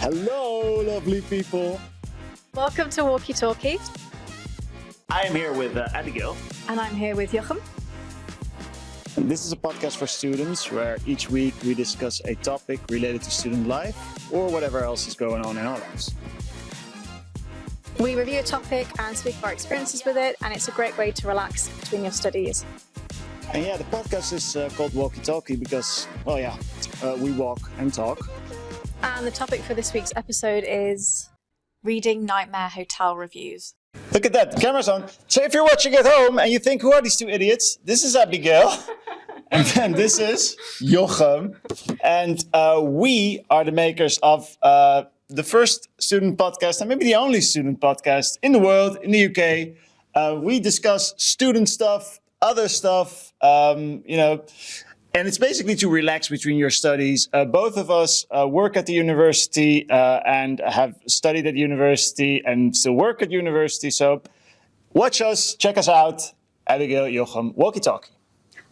Hello, lovely people. Welcome to Walkie Talkie. I am here with Abigail. And I'm here with Jochem. And this is a podcast for students where each week we discuss a topic related to student life or whatever else is going on in our lives. We review a topic and speak of our experiences with it, and it's a great way to relax between your studies. And yeah, the podcast is called Walkie Talkie because, we walk and talk. And the topic for this week's episode is reading nightmare hotel reviews. Look at that, the camera's on. So if you're watching at home and you think, who are these two idiots? This is Abigail. And then this is Jochem. And we are the makers of the first student podcast and maybe the only student podcast in the world, in the UK. We discuss student stuff, other stuff, and it's basically to relax between your studies. Both of us work at the university and have studied at university and still work at university. So watch us, check us out. Abigail, Jochem, Walkie Talkie.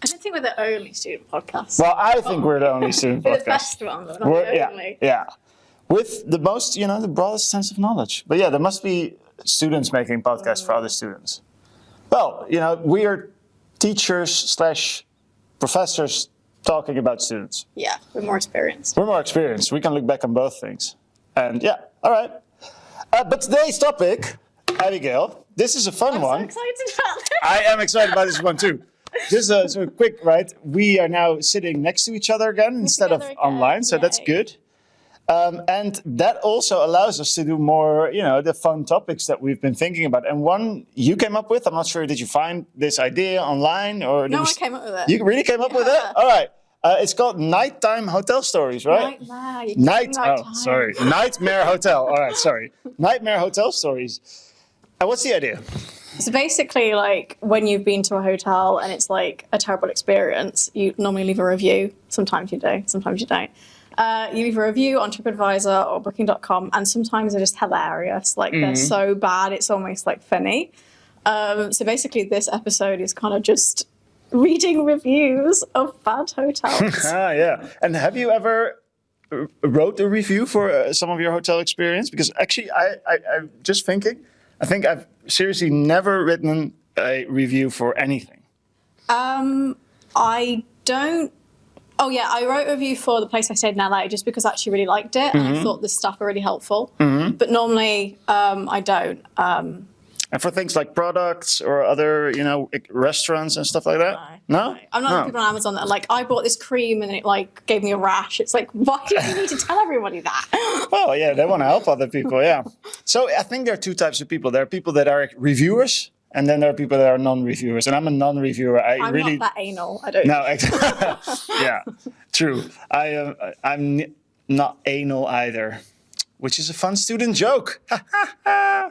I don't think we're the only student podcast. Well, I think we're the only student We're podcast. the best one, but not the only. Yeah. With the most, the broadest sense of knowledge. But yeah, there must be students making podcasts for other students. Well, we are teachers / professors talking about students. Yeah, we're more experienced. We're more experienced. We can look back on both things. And yeah, all right. But today's topic, Abigail, this is a fun one. I'm so excited about this. I am excited about this one too. Just so quick, right? We are now sitting next to each other again instead of online, so that's good. And that also allows us to do more, the fun topics that we've been thinking about. And one you came up with, I'm not sure, did you find this idea online? Or No, I came up with it. You really came up with it? All right. It's called Nighttime Hotel Stories, right? Nightmare Hotel. All right, sorry. Nightmare Hotel Stories. And what's the idea? So basically, when you've been to a hotel and it's a terrible experience, you normally leave a review. Sometimes you do, sometimes you don't. You leave a review on TripAdvisor or Booking.com, and sometimes they're just hilarious. They're so bad, it's almost funny. So basically, this episode is kind of just reading reviews of bad hotels. Yeah. And have you ever wrote a review for some of your hotel experience? Because actually, I'm just thinking, I think I've seriously never written a review for anything. I don't. Oh yeah, I wrote a review for the place I stayed in LA just because I actually really liked it and I thought the staff were really helpful. But normally I don't. And for things like products or other, restaurants and stuff like that? No? I'm not like people on Amazon that are like, I bought this cream and it gave me a rash. It's why do you need to tell everybody that? Well, yeah, they want to help other people, yeah. So I think there are two types of people. There are people that are reviewers. And then there are people that are non-reviewers, and I'm a non-reviewer. I'm not that anal. I don't. No, yeah, true. I'm not anal either, which is a fun student joke. No,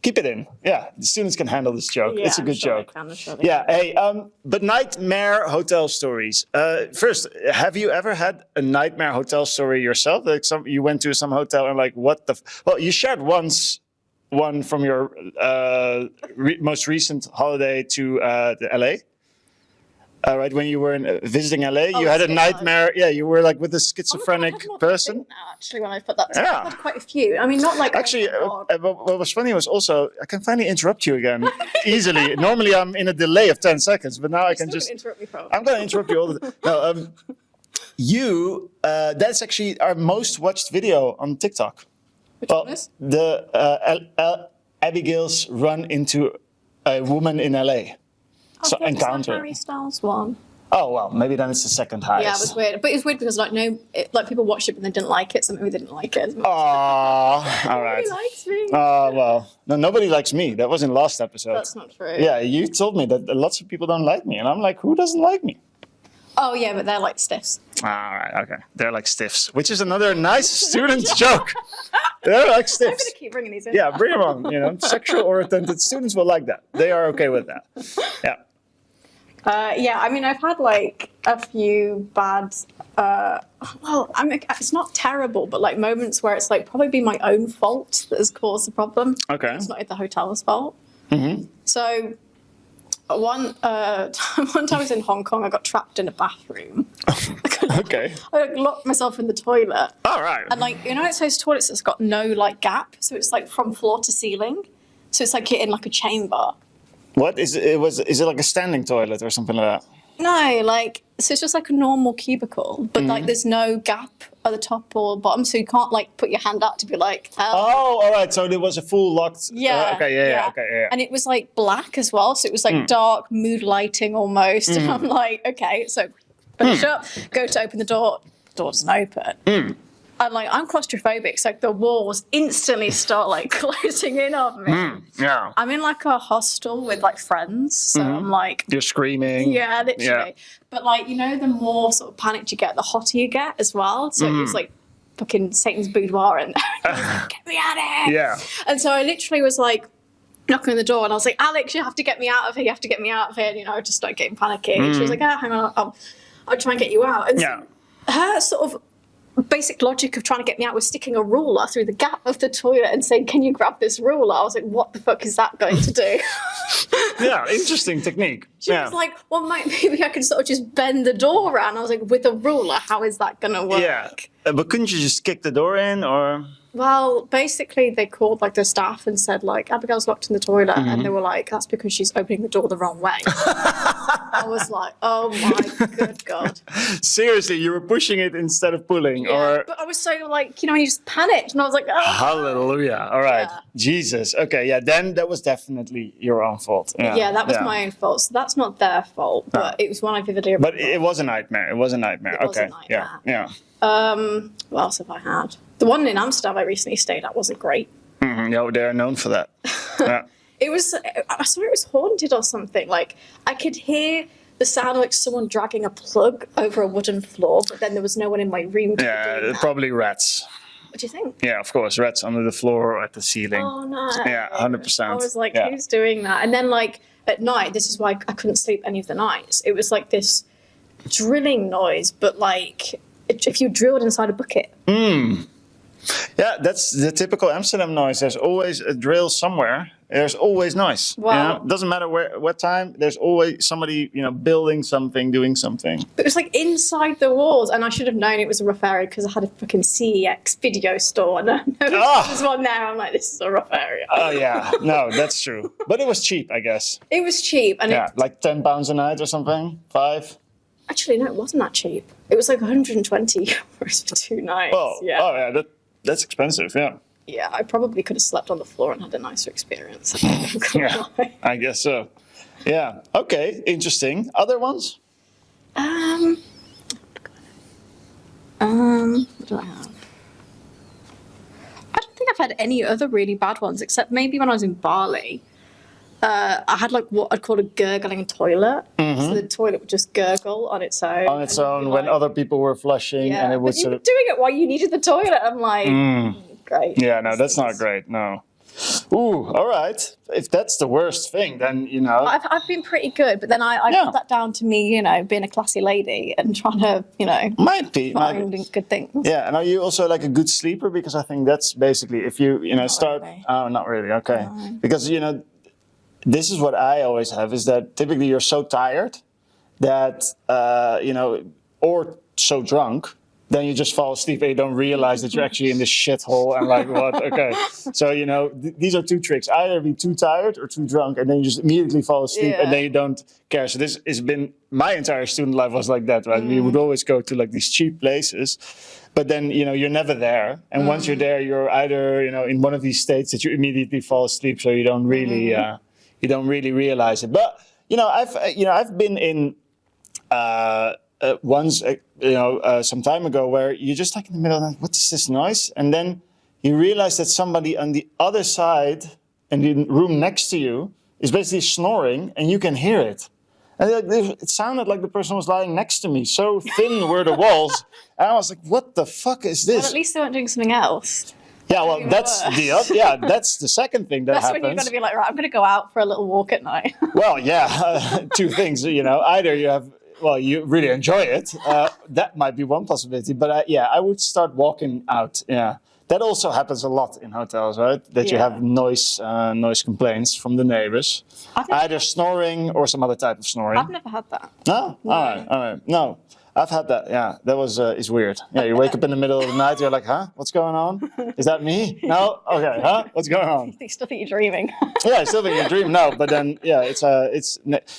keep it in. Yeah, the students can handle this joke. Yeah, it's a good joke. I'm sure Yeah. Hey, but nightmare hotel stories. First, have you ever had a nightmare hotel story yourself? You went to some hotel and what the? Well, you shared one from your most recent holiday to the LA. Right, when you were visiting LA, you had a nightmare. Yeah, you were with a schizophrenic person. Actually, when I put that, I've had quite a few. I mean, not Actually, what was funny was also I can finally interrupt you again easily. Normally, I'm in a delay of 10 seconds, but now I can just. Interrupt me, probably. I'm going to interrupt you all the time. No, that's actually our most watched video on TikTok. Which one is? The Abigail's run into a woman in LA. Encounter. Harry Styles one. Oh well, maybe then it's the second highest. Yeah, it was weird, but it was weird because people watched it but they didn't like it, so maybe they didn't like it as much. Oh, all right. Nobody likes me. Oh well, no, nobody likes me. That was in last episode. That's not true. Yeah, you told me that lots of people don't like me, and I'm like, who doesn't like me? Oh yeah, but they're stiffs. All right, okay. They're like stiffs, which is another nice student joke. They're like stiffs. I'm gonna keep bringing these in. Yeah, bring them on. Sexual oriented students will like that. They are okay with that. Yeah. Yeah, I mean, I've had a few bad. It's not terrible, but moments where it's probably been my own fault that has caused the problem. Okay. It's not the hotel's fault. Mm-hmm. So one time I was in Hong Kong, I got trapped in a bathroom. I couldn't Okay. I like, locked myself in the toilet. All right. And like, you know, it's those toilets that's got no like gap, so it's like from floor to ceiling. So it's like you're in like a chamber. What is it? Is it like a standing toilet or something like that? No, like, so it's just like a normal cubicle, but like there's no gap at the top or bottom, so you can't like put your hand out to be like, help. Oh, all right. So there was a full locked. Yeah. Okay. Yeah. Okay. Yeah. And it was like black as well, so it was like dark mood lighting almost. And I'm like, okay, so finish up, go to open the door doesn't open. And like I'm claustrophobic, so like, the walls instantly start like closing in on me. Yeah. I'm in like a hostel with like friends, so I'm like, You're screaming. yeah, literally. Yeah. But like, you know, the more sort of panicked you get, the hotter you get as well. So it was like fucking Satan's boudoir and like, get me out of here. Yeah. And so I literally was like knocking on the door and I was like, Alex, you have to get me out of here. You have to get me out of here. And, you know, I just started getting panicky. And she was like, hang on, I'll try and get you out. And Yeah. her sort of basic logic of trying to get me out was sticking a ruler through the gap of the toilet and saying, can you grab this ruler? I was like, what the fuck is that going to do? Yeah. Interesting technique. She was like, well, maybe I can sort of just bend the door around. I was like, with a ruler, how is that going to work? Yeah. But couldn't you just kick the door in or? Well, basically, they called like the staff and said like, Abigail's locked in the toilet, and they were like, that's because she's opening the door the wrong way. I was like, oh my good God. Seriously, you were pushing it instead of pulling, or? But I was so like, you know, you just panicked, and I was like, oh. Hallelujah! All right, Yeah. Jesus. Okay, yeah. Then that was definitely your own fault. Yeah, that was my own fault. So that's not their fault, but it was one I vividly remember. But it was a nightmare. It was a nightmare. It was a Okay. nightmare. Yeah. What else have I had? The one in Amsterdam I recently stayed at wasn't great. No, they're known for that. Yeah. It was, I swear it was haunted or something. Like, I could hear the sound of like someone dragging a plug over a wooden floor, but then there was no one in my room to be doing that. Probably rats. What do you think? Yeah, of course, rats under the floor or at the ceiling. Oh, no. Yeah, 100%. I was like, Yeah. who's doing that? And then, like, at night, this is why I couldn't sleep any of the nights. It was like this drilling noise, but like if you drilled inside a bucket. Yeah, that's the typical Amsterdam noise. There's always a drill somewhere. There's always noise. Wow. You know? Doesn't matter what time. There's always somebody, building something, doing something. But it was like inside the walls, and I should have known it was a rough area because I had a fucking CEX video store, and I noticed there was one there. I'm like, this is a rough area. Oh yeah, no, that's true. But it was cheap, I guess. It was cheap, and Yeah, like £10 a night or something. 5. actually no, it wasn't that cheap. It was like 120 euros for 2 nights. Oh yeah, that's expensive. Yeah. Yeah, I probably could have slept on the floor and had a nicer experience. Yeah, I guess so. Yeah. Okay. Interesting. Other ones? What do I have? I don't think I've had any other really bad ones, except maybe when I was in Bali. I had like what I'd call a gurgling toilet. So the toilet would just gurgle on its own. On its own, when other people were flushing, and it would but you sort were of. doing it while you needed the toilet. I'm like, great. Yeah, no, that's not great. No. Ooh, all right. If that's the worst thing, then I've been pretty good, but then I put that down to me, being a classy lady and trying to, might be. find good things. Yeah, and are you also like a good sleeper? Because I think that's basically if you start. really. Oh, not really. Okay, No. because this is what I always have is that typically you're so tired that or so drunk. Then you just fall asleep and you don't realize that you're actually in this shithole and like what? Okay, so these are two tricks: either be too tired or too drunk, and then you just immediately fall asleep and then you don't care. So this has been my entire student life was like that, right? We would always go to like these cheap places, but then you're never there. And once you're there, you're either in one of these states that you immediately fall asleep, so you don't really realize it. But I've been in. Once, some time ago, where you're just like in the middle of what is this noise? And then you realize that somebody on the other side in the room next to you is basically snoring and you can hear it. And it sounded like the person was lying next to me. So thin were the walls. And I was like, what the fuck is this? Well, at least they weren't doing something else. Yeah, well, that's that's the second thing that That's happens. when you've got to be like, right, I'm going to go out for a little walk at night. Well, yeah, two things. Either you really enjoy it. That might be one possibility. But I would start walking out. Yeah, that also happens a lot in hotels, right? That you have noise complaints from the neighbors, either snoring or some other type of snoring. I've never had that. No, all right. No, I've had that. Yeah, that was is weird. Yeah, you wake up in the middle of the night. You're like, huh? What's going on? Is that me? No. Okay. Huh? What's going on? You still think you're dreaming. Yeah, I still think you dream. No, but then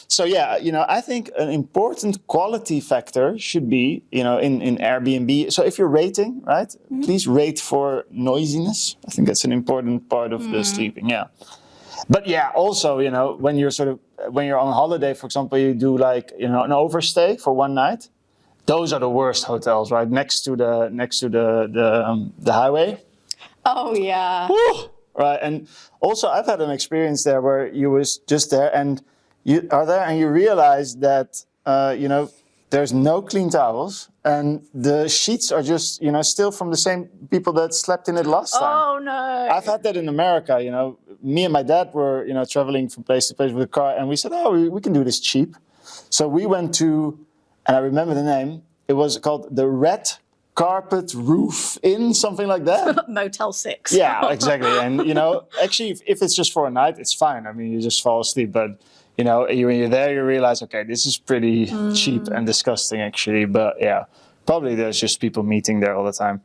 so yeah. I think an important quality factor should be in Airbnb. So if you're rating, right, please rate for noisiness. I think that's an important part of the sleeping. Yeah. But yeah, also, when you're on holiday, for example, you do like, an overstay for one night. Those are the worst hotels, right? Next to the highway. Oh yeah. Woo! Right. And also I've had an experience there where you was just there and you are there and you realize that, there's no clean towels and the sheets are just, still from the same people that slept in it last time. Oh no. I've had that in America, Me and my dad were, traveling from place to place with a car and we said, we can do this cheap. So we went to, and I remember the name, it was called the Red Carpet Roof Inn, something like that. Motel 6. Yeah, exactly. And, actually, if it's just for a night, it's fine. I mean, you just fall asleep. But, when you're there, you realize, okay, this is pretty cheap and disgusting, actually. But, yeah, probably there's just people meeting there all the time.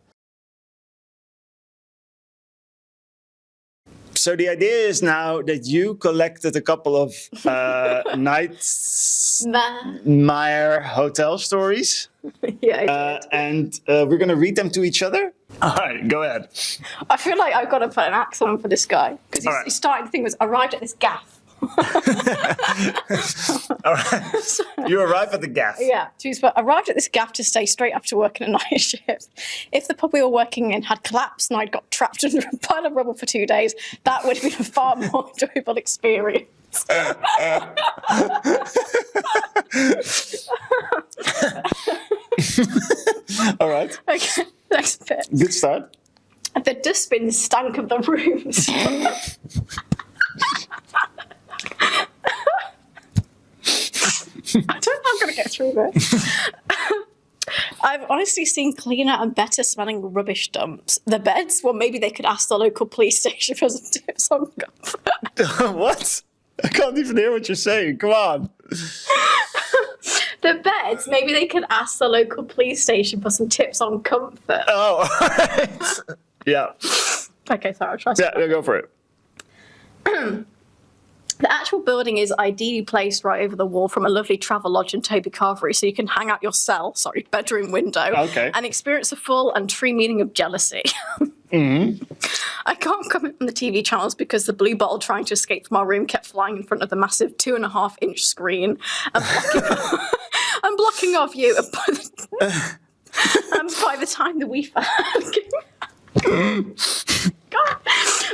So the idea is now that you collected a couple of Nightmare hotel stories. Yeah, and we're going to read them to each other. All right, go ahead. I feel like I've got to put an axe on for this guy. Because he started, the thing was, arrived at this gaff. All right. You arrive at the gaff. Yeah. Arrived at this gaff to stay straight after working a night shift. If the pub we were working in had collapsed and I'd got trapped under a pile of rubble for 2 days, that would have been a far more enjoyable experience. All right. Okay, next bit. Good start. The dustbin stank of the rooms. I don't know I'm going to get through this. I've honestly seen cleaner and better smelling rubbish dumps. The beds, well, maybe they could ask the local police station for some tips on comfort. What? I can't even hear what you're saying. Come on. The beds, maybe they could ask the local police station for some tips on comfort. Oh, all right. Yeah. Okay, sorry, I'll try. Yeah, go for it. The actual building is ideally placed right over the wall from a lovely travel lodge in Toby Carvery, so you can hang out your bedroom window, and experience a full and true meaning of jealousy. I can't comment on the TV channels because the blue bottle trying to escape from our room kept flying in front of the massive 2.5-inch screen and blocking our view. And by the time the wee fella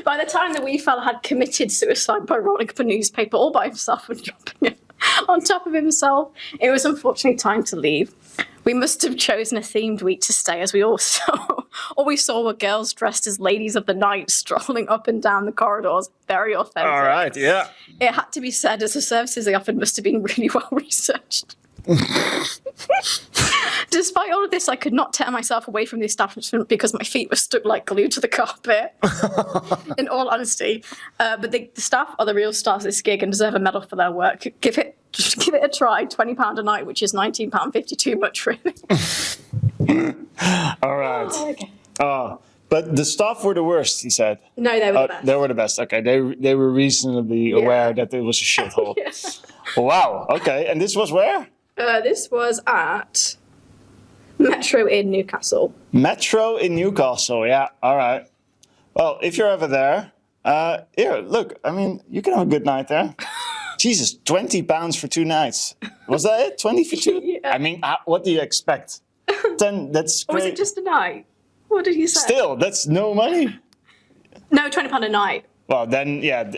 by the time the wee fella had committed suicide by rolling up a newspaper all by himself and dropping it on top of himself, it was unfortunately time to leave. We must have chosen a themed week to stay, as we all saw. All we saw were girls dressed as ladies of the night strolling up and down the corridors. Very authentic. All right, yeah. It had to be said, as the services they offered must have been really well researched. Despite all of this, I could not tear myself away from the establishment because my feet were stuck like glue to the carpet. In all honesty, but the staff are the real stars of this gig and deserve a medal for their work. Give it a try. £20 a night, which is £19.50 too much, really. All right. Oh, okay. But the staff were the worst, he said. No, they were the best. They were the best. Okay, they were reasonably aware that it was a shithole. Yeah. Wow. Okay, and this was where? This was at Metro in Newcastle. Metro in Newcastle, yeah. All right. Well, if you're ever there, here, look, I mean, you can have a good night there. Jesus, £20 for 2 nights. Was that it? 20 for 2? Yeah. I mean, what do you expect? 10, that's great. Or was it just a night? What did you say? Still, that's no money. No, £20 a night. Well, then, yeah,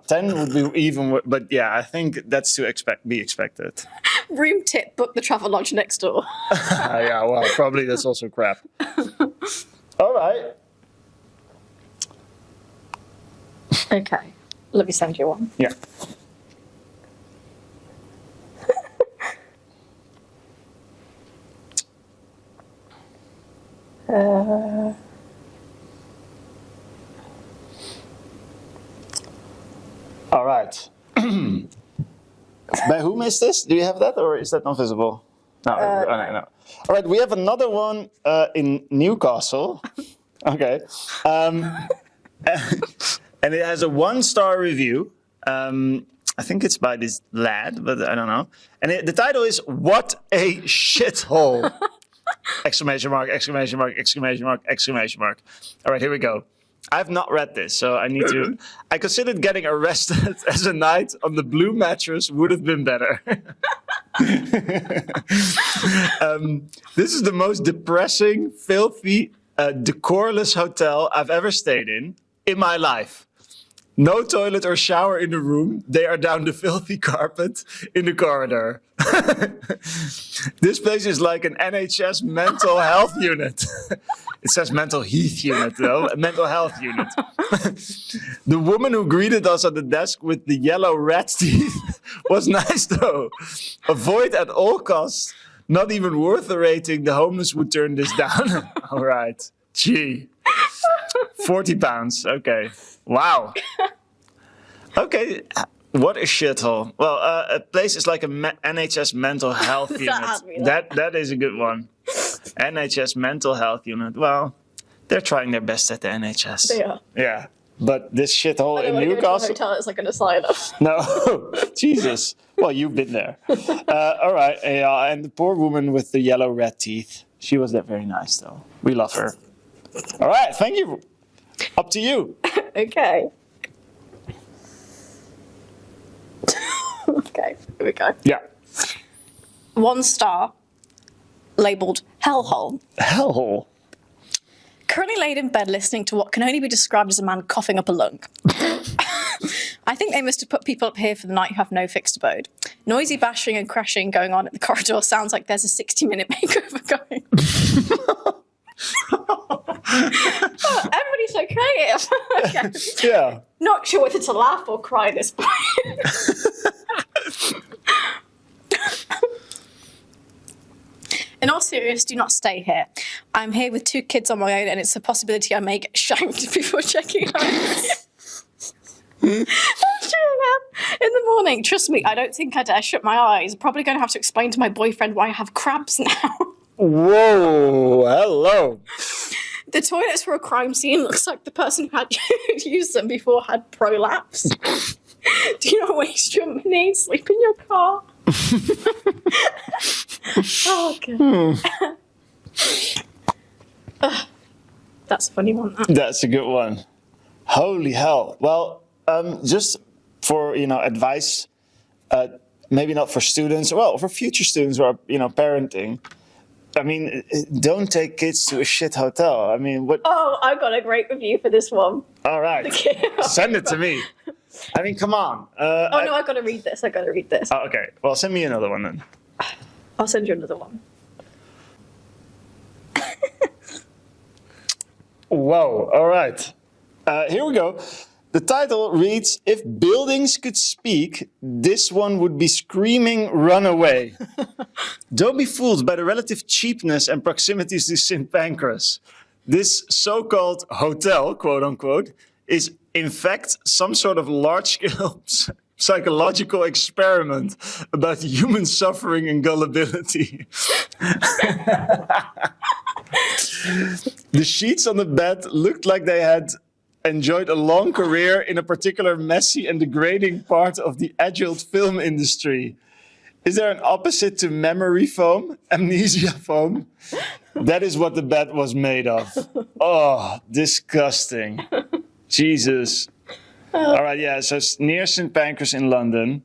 10 would be even, but yeah, I think that's to be expected. Room tip, book the travel lodge next door. Yeah, well, probably that's also crap. All right. Okay, let me send you one. Yeah. All right. By whom is this? Do you have that, or is that not visible? No. All right, we have another one in Newcastle. Okay. And it has a 1-star review. I think it's by this lad, but I don't know. And the title is, "What a shithole!" Exclamation mark, exclamation mark, exclamation mark, exclamation mark. All right, here we go. I've not read this, so I need to... I considered getting arrested as a night on the blue mattress would have been better. This is the most depressing, filthy, decorless hotel I've ever stayed in my life. No toilet or shower in the room. They are down the filthy carpet in the corridor. This place is like an NHS mental health unit. It says mental health unit, though. A mental health unit. The woman who greeted us at the desk with the yellow rat teeth was nice, though. Avoid at all costs. Not even worth the rating. The homeless would turn this down. All right. Gee. £40. Okay. Wow. Okay. What a shithole. Well, a place is like a NHS mental health unit. That is a good one. NHS mental health unit. Well, they're trying their best at the NHS. They are. Yeah. But this shithole in Newcastle. Newcastle. To a hotel, it's like an asylum. No. Jesus. Well, you've been there. All right. And the poor woman with the yellow red teeth. She was that very nice, though. We love her. All right. Thank you. Up to you. Okay. Okay, here we go. Yeah. 1 star, labelled hellhole. Hellhole. Currently laid in bed listening to what can only be described as a man coughing up a lung. I think they must have put people up here for the night who have no fixed abode. Noisy bashing and crashing going on at the corridor sounds like there's a 60-minute makeover going. Oh, everybody's so creative. Okay. Yeah. Not sure whether to laugh or cry at this point. In all seriousness, do not stay here. I'm here with 2 kids on my own, and it's a possibility I may get shanked before checking out. In the morning, trust me, I don't think I dare shut my eyes. I'm probably going to have to explain to my boyfriend why I have crabs now. Whoa, hello. The toilets were a crime scene. Looks like the person who had used them before had prolapse. Do not waste your money. Sleep in your car. Oh, God. That's a funny one. That's a good one. Holy hell. Well, just for, advice, maybe not for students, well, for future students who are, parenting. I mean, don't take kids to a shit hotel. I mean, what? Oh, I got a great review for this one. All right. Send it to me. I mean, come on. No, I got to read this. Oh, okay. Well, send me another one then. I'll send you another one. Whoa. All right. Here we go. The title reads, "If buildings could speak, this one would be screaming, 'Run away.' Don't be fooled by the relative cheapness and proximities to St. Pancras. This so-called hotel, quote unquote, is in fact some sort of large-scale psychological experiment about human suffering and gullibility." The sheets on the bed looked like they had enjoyed a long career in a particular messy and degrading part of the adult film industry. Is there an opposite to memory foam? Amnesia foam? That is what the bed was made of. Oh, disgusting. Jesus. All right, yeah, so it's near St. Pancras in London.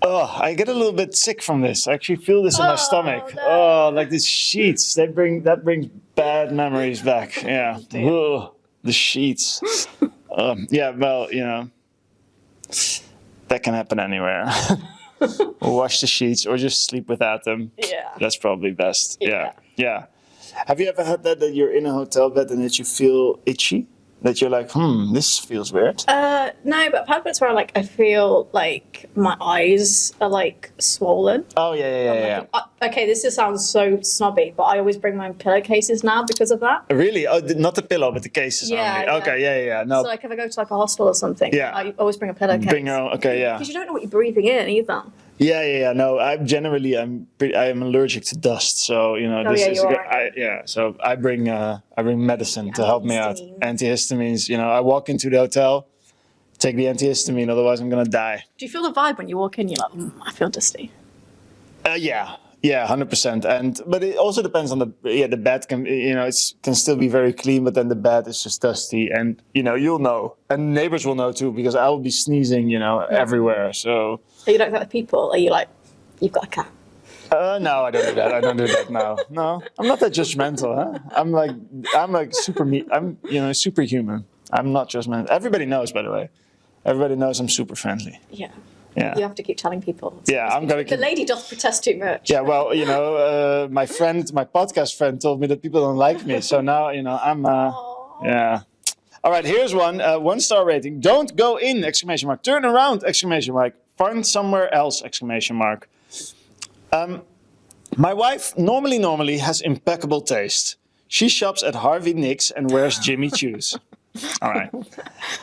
Oh, I get a little bit sick from this. I actually feel this in my stomach. No. Oh, like these sheets. That brings bad memories back. Yeah. Ugh, the sheets. Yeah, well, that can happen anywhere. Or wash the sheets or just sleep without them. Yeah. That's probably best. Yeah. Have you ever had that you're in a hotel bed and that you feel itchy? That you're like, this feels weird? No, but I've had bits where I feel like my eyes are swollen. Oh, yeah. Okay, this just sounds so snobby, but I always bring my own pillowcases now because of that. Really? Oh, not the pillow, but the cases only. Yeah. Okay, yeah. No. So if I go to a hostel or something, I always bring a pillowcase. Bring your own, okay, yeah. Because you don't know what you're breathing in either. Yeah. No, I'm allergic to dust, so So I bring medicine to help me out. Antihistamines. I walk into the hotel, take the antihistamine, otherwise I'm gonna die. Do you feel the vibe when you walk in? You're like, I feel dusty. Yeah, 100%. But it also depends on the bed can can still be very clean, but then the bed is just dusty, and you'll know, and neighbors will know too, because I will be sneezing everywhere. So you don't get the people? Are you like, you've got a cat? No, I don't do that. No, I'm not that judgmental. Huh? I'm like superhuman. I'm not judgmental. Everybody knows, by the way. Everybody knows I'm super friendly. Yeah. Yeah. You have to keep telling people. I'm gonna. The lady doth protest too much. Yeah, well, my podcast friend told me that people don't like me, so now I'm. Yeah. All right, here's one. 1-star rating. Don't go in! ! Turn around! ! Find somewhere else! My wife normally has impeccable taste. She shops at Harvey Nicks and wears Jimmy Choos. All right.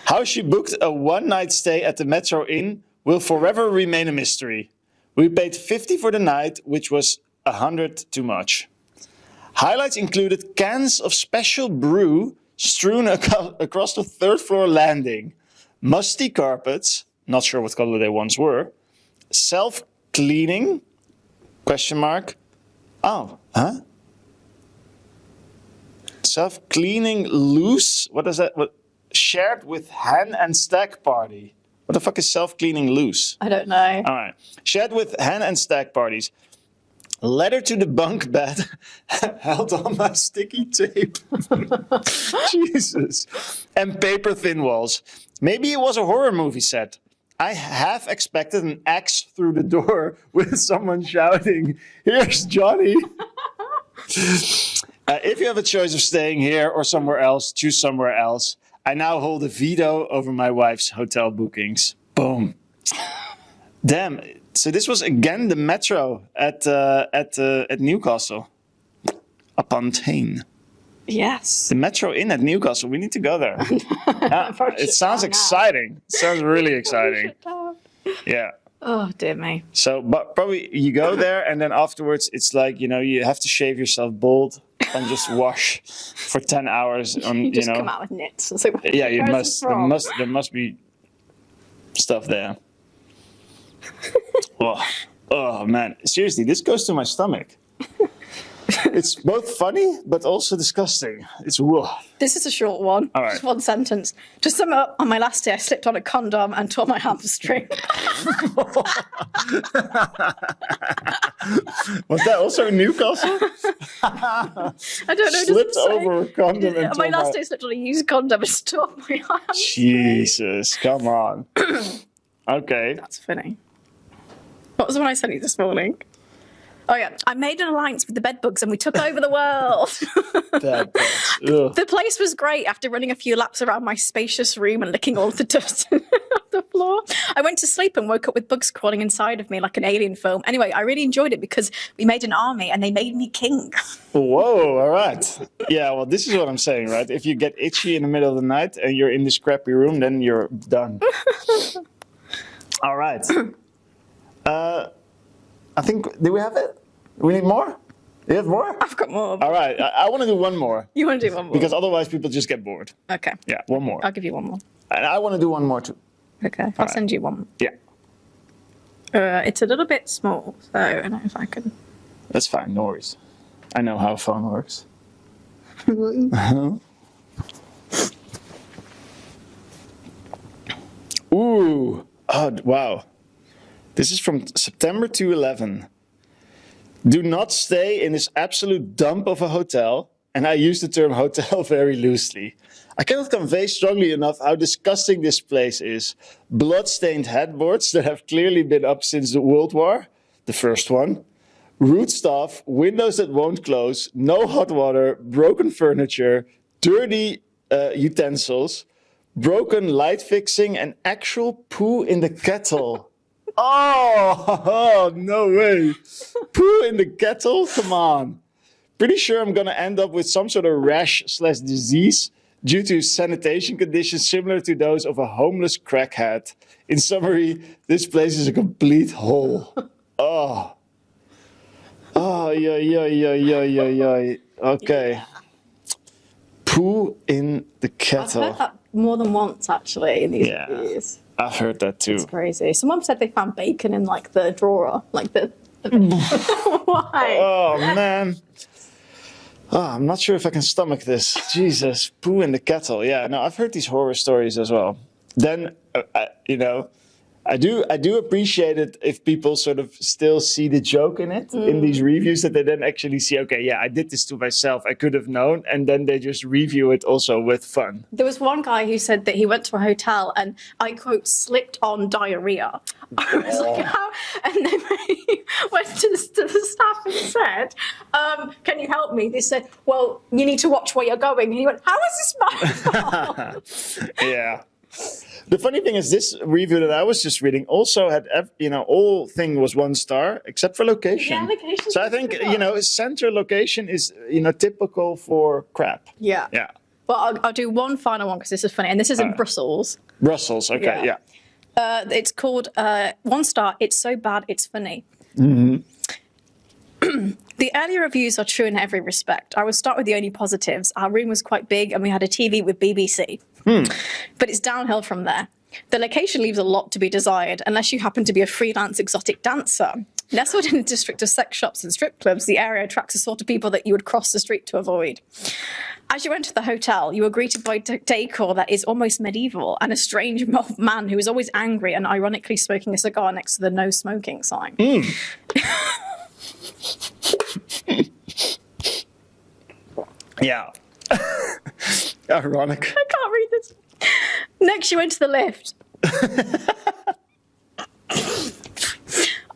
How she booked a one-night stay at the Metro Inn will forever remain a mystery. We paid $50 for the night, which was $100 too much. Highlights included cans of special brew strewn across the third floor landing, musty carpets, not sure what color they once were, self-cleaning, ? Oh, huh? Self-cleaning loose? What is that? What? Shared with hen and stag party. What the fuck is self-cleaning loose? I don't know. All right. Shared with hen and stag parties. Letter to the bunk bed held on by sticky tape. Jesus. And paper thin walls. Maybe it was a horror movie set. I half expected an axe through the door with someone shouting, "Here's Johnny." If you have a choice of staying here or somewhere else, choose somewhere else. I now hold a veto over my wife's hotel bookings. Boom. Damn. So this was again the Metro at Newcastle upon Tyne. Yes. The Metro Inn at Newcastle. We need to go there. It sounds exciting. It sounds really exciting. Yeah. Oh, dear me. So, but probably you go there and then afterwards it's like, you have to shave yourself bald and just wash for 10 hours on, you just come out with nits. And say, yeah, you must. There must be stuff there. Oh man, seriously, this goes to my stomach. It's both funny but also disgusting. It's whoa. This is a short one. All right. Just one sentence. To sum it up, on my last day, I slipped on a condom and tore my hamstring. Was that also in Newcastle? I don't know. Slipped over a condom and on my last day, I slipped on a used condom and tore my hamstring. Jesus, come on. Okay. That's funny. What was the one I sent you this morning? Oh yeah, I made an alliance with the bedbugs and we took over the world. The place was great after running a few laps around my spacious room and licking all the dust off the floor. I went to sleep and woke up with bugs crawling inside of me like an alien film. Anyway, I really enjoyed it because we made an army and they made me king. Whoa, all right. Yeah, well, this is what I'm saying, right? If you get itchy in the middle of the night and you're in this crappy room, then you're done. All right. I think, do we have it? We need more? Do you have more? I've got more. All right. I want to do one more. You want to do one more? Because otherwise people just get bored. Okay. Yeah, one more. I'll give you one more. And I want to do one more too. Okay. I'll send you one. Yeah. It's a little bit small, so I don't know if I can. That's fine. No worries. I know how a phone works. Ooh. Oh, wow. This is from September 2011. Do not stay in this absolute dump of a hotel, and I use the term hotel very loosely. I cannot convey strongly enough how disgusting this place is. Blood-stained headboards that have clearly been up since the World War, the first one. Rude staff, windows that won't close, no hot water, broken furniture, dirty utensils, broken light fixing, and actual poo in the kettle. Oh, no way. Poo in the kettle? Come on. Pretty sure I'm going to end up with some sort of rash/disease due to sanitation conditions similar to those of a homeless crackhead. In summary, this place is a complete hole. Oh. Oh, yeah. Okay. Yeah. Poo in the I've kettle. heard that more than once, actually, in these Yeah. reviews. I've heard that too. It's crazy. Someone said they found bacon in, like, the drawer. Like, the why? Oh, man. Oh, I'm not sure if I can stomach this. Jesus, poo in the kettle. Yeah, no, I've heard these horror stories as well. Then, I do appreciate it if people sort of still see the joke in it, in these reviews, that they then actually see, okay, yeah, I did this to myself. I could have known. And then they just review it also with fun. There was one guy who said that he went to a hotel and, I quote, slipped on diarrhea. I was like, how? And then he went to the staff and said, can you help me? They said, well, you need to watch where you're going. And he went, how is this my fault? Yeah. The funny thing is, this review that I was just reading also had, all thing was 1 star except for location. Yeah, location. So I think, center location is, typical for crap. Yeah. Yeah. But I'll do one final one because this is funny. And this is in Brussels. Brussels, okay, yeah. It's called 1 star. It's so bad, it's funny. Mm-hmm. The earlier reviews are true in every respect. I will start with the only positives. Our room was quite big and we had a TV with BBC. But it's downhill from there. The location leaves a lot to be desired unless you happen to be a freelance exotic dancer. Nestled in a district of sex shops and strip clubs, the area attracts the sort of people that you would cross the street to avoid. As you enter the hotel, you are greeted by decor that is almost medieval and a strange man who is always angry and ironically smoking a cigar next to the no smoking sign. Yeah. Ironic. I can't read this. Next, you enter the lift.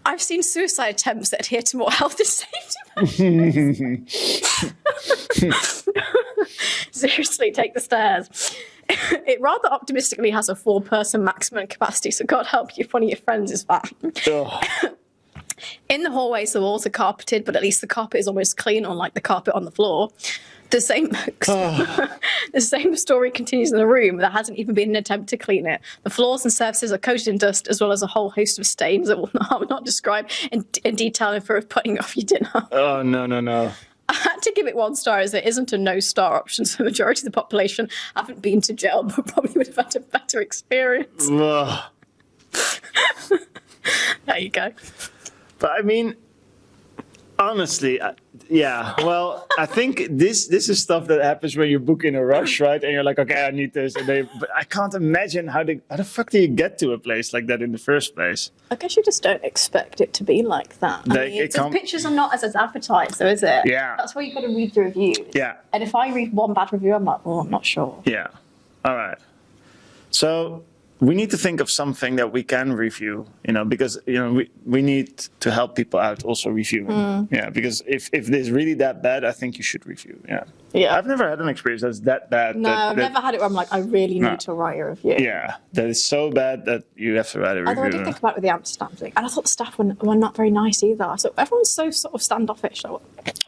I've seen suicide attempts that adhere to more health and safety measures. Seriously, take the stairs. It rather optimistically has a 4-person maximum capacity, so God help you if one of your friends is fat. In the hallways, the walls are carpeted, but at least the carpet is almost clean, unlike the carpet on the floor. The same story continues in the room. There hasn't even been an attempt to clean it. The floors and surfaces are coated in dust, as well as a whole host of stains that I will not describe in detail in fear of putting off your dinner. Oh, no. I had to give it 1 star as there isn't a no-star option, so the majority of the population haven't been to jail, but probably would have had a better experience. Ugh. There you go. But I mean, honestly, well, I think this is stuff that happens when you book in a rush, right? And you're like, okay, I need this. But I can't imagine how the fuck do you get to a place like that in the first place? I guess you just don't expect it to be like that. The pictures are not as advertised, though, is it? Yeah. That's why you've got to read the reviews. Yeah. And if I read one bad review, I'm like, well, I'm not sure. Yeah. All right. So we need to think of something that we can review, because, we need to help people out also reviewing. Yeah, because if it is really that bad, I think you should review. Yeah. Yeah. I've never had an experience that's that bad. No, I've never had it where I'm like, I really need to write a review. Yeah, that is so bad that you have to write a review. Although I did think about it with the Amsterdam thing, and I thought the staff were not very nice either. So everyone's so sort of standoffish.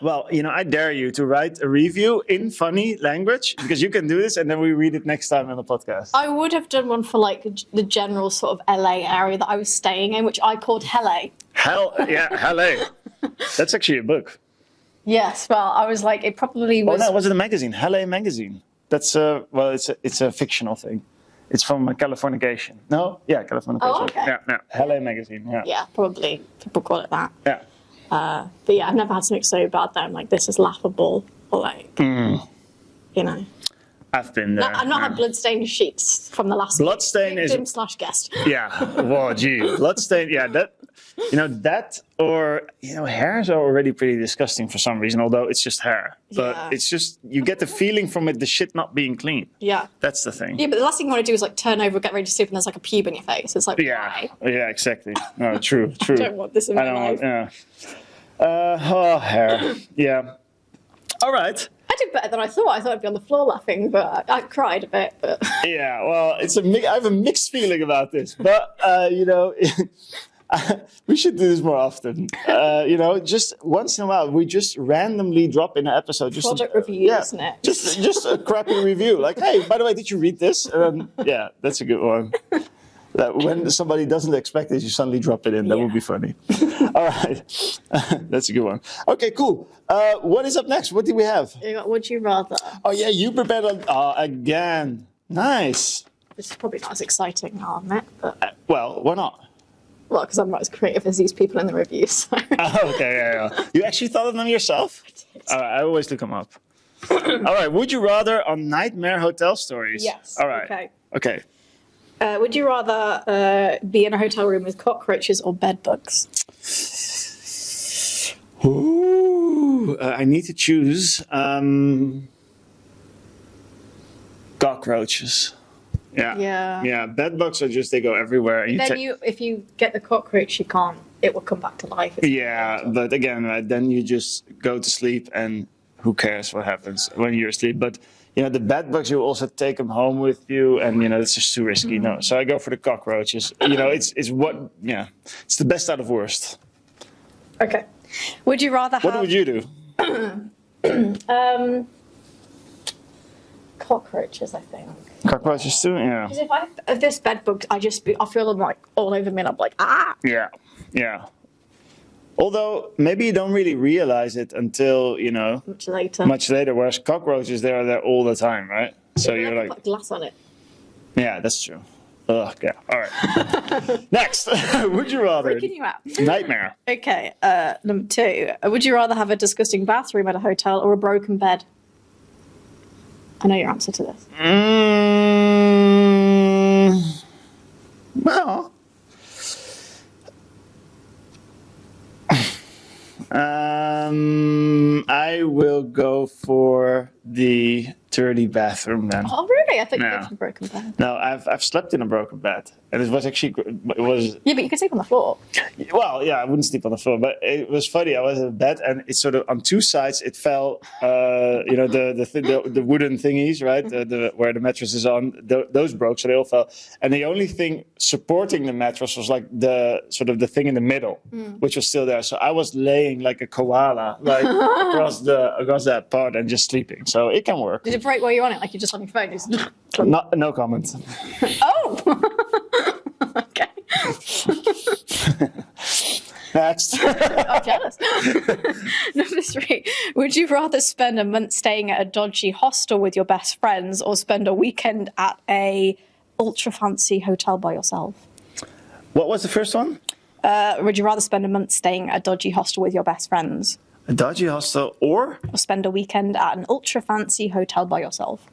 Well, I dare you to write a review in funny language, because you can do this, and then we read it next time on the podcast. I would have done one for like the general sort of LA area that I was staying in, which I called Helle. Helle. That's actually a book. Yes, well, I was like, it probably was. Oh no, was it a magazine? Helle magazine. That's it's a fictional thing. It's from Californication. No, yeah, Californication. Oh, okay. Yeah, Helle magazine. Yeah. Yeah, probably people call it that. Yeah. But yeah, I've never had something so bad that I'm like, this is laughable, or like, I've been there. I've not had bloodstained sheets from the last Bloodstain victim is / guest. Yeah. Whoa, gee, bloodstain. Yeah, that. That or hairs are already pretty disgusting for some reason. Although it's just hair, but it's just you get the feeling from it, the shit not being clean. Yeah, that's the thing. Yeah, but the last thing you want to do is like turn over, get ready to sleep, and there's like a pube in your face. It's like why? Yeah, exactly. No, true. I don't want this in my life. Hair. Yeah. All right. I did better than I thought. I thought I'd be on the floor laughing, but I cried a bit. But yeah, well, I have a mixed feeling about this, but We should do this more often. Just once in a while, we just randomly drop in an episode. Just Product review, isn't it? Just a crappy review. Like, hey, by the way, did you read this? And then, that's a good one. That when somebody doesn't expect it, you suddenly drop it in. That would be funny. All right. That's a good one. Okay, cool. What is up next? What do we have? You got Would You Rather. Oh, yeah, you prepared again. Nice. This is probably not as exciting, I'll admit. But, Well, why not? well, because I'm not as creative as these people in the reviews. So. Oh, okay, yeah. You actually thought of them yourself? I did. I always look them up. All right, would you rather on Nightmare Hotel Stories? Yes. All right. Okay. Would you rather be in a hotel room with cockroaches or bed bugs? Ooh, I need to choose cockroaches. Yeah. Yeah, bed bugs are just, they go everywhere. And If you get the cockroach, it will come back to life. Yeah, but again, then you just go to sleep and who cares what happens when you're asleep. But, the bed bugs, you also take them home with you and, it's just too risky. Mm-hmm. No, so I go for the cockroaches. It's the best out of worst. Okay. Would you rather have... What would you do? Cockroaches, I think. Cockroaches too, yeah. Because if there's bed bugs, I feel them like all over me and I'm like, ah! Yeah. Although, maybe you don't really realize it until, Much later. Whereas cockroaches, they are there all the time, right? So you're like... Put glass on it. Yeah, that's true. Ugh, yeah. All right. Next. Would you rather... Freaking you out. Nightmare. Okay. Number 2. Would you rather have a disgusting bathroom at a hotel or a broken bed? I know your answer to this. Well... I will go for the dirty bathroom then. Oh, really? I thought you went for a broken bed. No, I've slept in a broken bed, and it was actually Yeah, but you could sleep on the floor. Well, yeah, I wouldn't sleep on the floor, but it was funny. I was in bed, and it's sort of on two sides. It fell, the wooden thingies, right? Where the mattress is on, those broke, so they all fell. And the only thing supporting the mattress was like the thing in the middle, which was still there. So I was laying like a koala, like across that part, and just sleeping. So it can work. Did it break while you're on it, like you're just on your phone? No comment. Oh! Okay. Next. I'm jealous. Number 3. Would you rather spend a month staying at a dodgy hostel with your best friends or spend a weekend at a ultra fancy hotel by yourself? What was the first one? Would you rather spend a month staying at a dodgy hostel with your best friends? A dodgy hostel or spend a weekend at an ultra fancy hotel by yourself?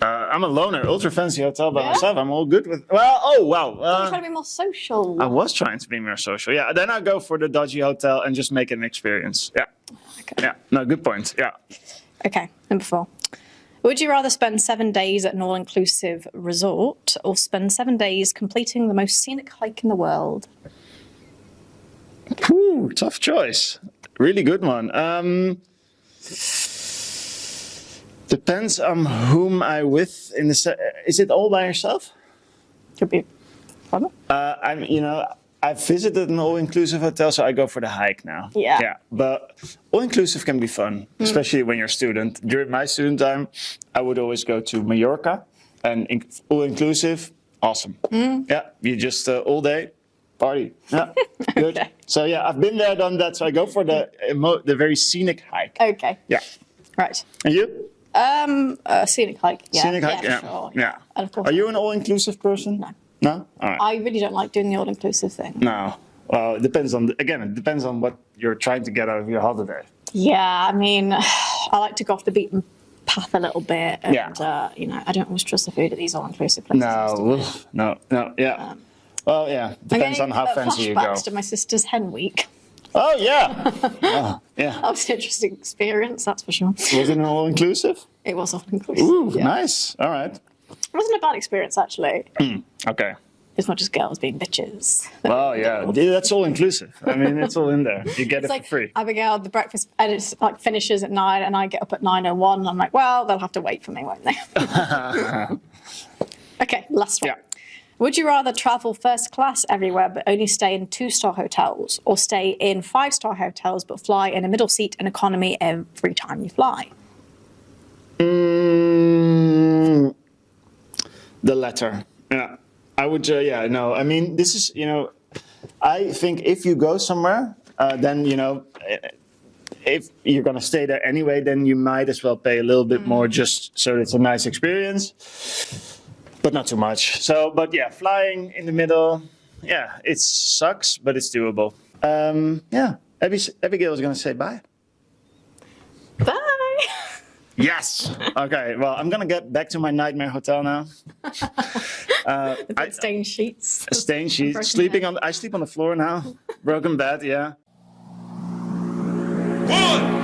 I'm a loner. Ultra fancy hotel by myself. I'm all good with... Well, you're trying to be more social. I was trying to be more social. Yeah, then I go for the dodgy hotel and just make it an experience. Yeah. Okay. Yeah. No, good point. Yeah. Okay, number 4. Would you rather spend 7 days at an all-inclusive resort or spend 7 days completing the most scenic hike in the world? Ooh, tough choice. Really good one. Depends on whom I'm with. Is it all by yourself? Could be fun. I've visited an all-inclusive hotel, so I go for the hike now. Yeah. But all-inclusive can be fun, especially when you're a student. During my student time, I would always go to Mallorca, and all-inclusive, awesome. Yeah, you just all day party. Yeah, good. Okay. So yeah, I've been there, done that. So I go for the very scenic hike. Okay. Yeah. Right. And you? Scenic hike. Yeah. Scenic hike. Yeah. Sure, Yeah. And of course, Are you an all-inclusive person? No. No. All right. I really don't like doing the all-inclusive thing. No. Well, it depends on what you're trying to get out of your holiday. Yeah, I mean, I like to go off the beaten path a little bit, and I don't always trust the food at these all-inclusive places. No. Yeah. Well, yeah. Depends on how fancy you go. Flashbacks to my sister's hen week. Oh yeah. Yeah. That was an interesting experience, that's for sure. Was it an all-inclusive? It was all-inclusive. Ooh, yeah. Nice. All right. It wasn't a bad experience, actually. Okay. As much as girls being bitches. Well, yeah, that's all-inclusive. I mean, it's all in there. You get it for free. Abigail, the breakfast and it's like finishes at 9, and I get up at 9:01. And I'm like, well, they'll have to wait for me, won't they? Okay, last one. Yeah. Would you rather travel first class everywhere but only stay in 2-star hotels, or stay in 5-star hotels but fly in a middle seat in economy every time you fly? The latter. Yeah. I would, no. I mean, this is, I think if you go somewhere, then, if you're going to stay there anyway, then you might as well pay a little bit more just so it's a nice experience, but not too much. So, but yeah, flying in the middle, yeah, it sucks, but it's doable. Abigail is going to say bye. Bye! Yes. Okay. Well, I'm gonna get back to my nightmare hotel now. Stained sheets. Stained sheets. I sleep on the floor now. Broken bed. Yeah. 1,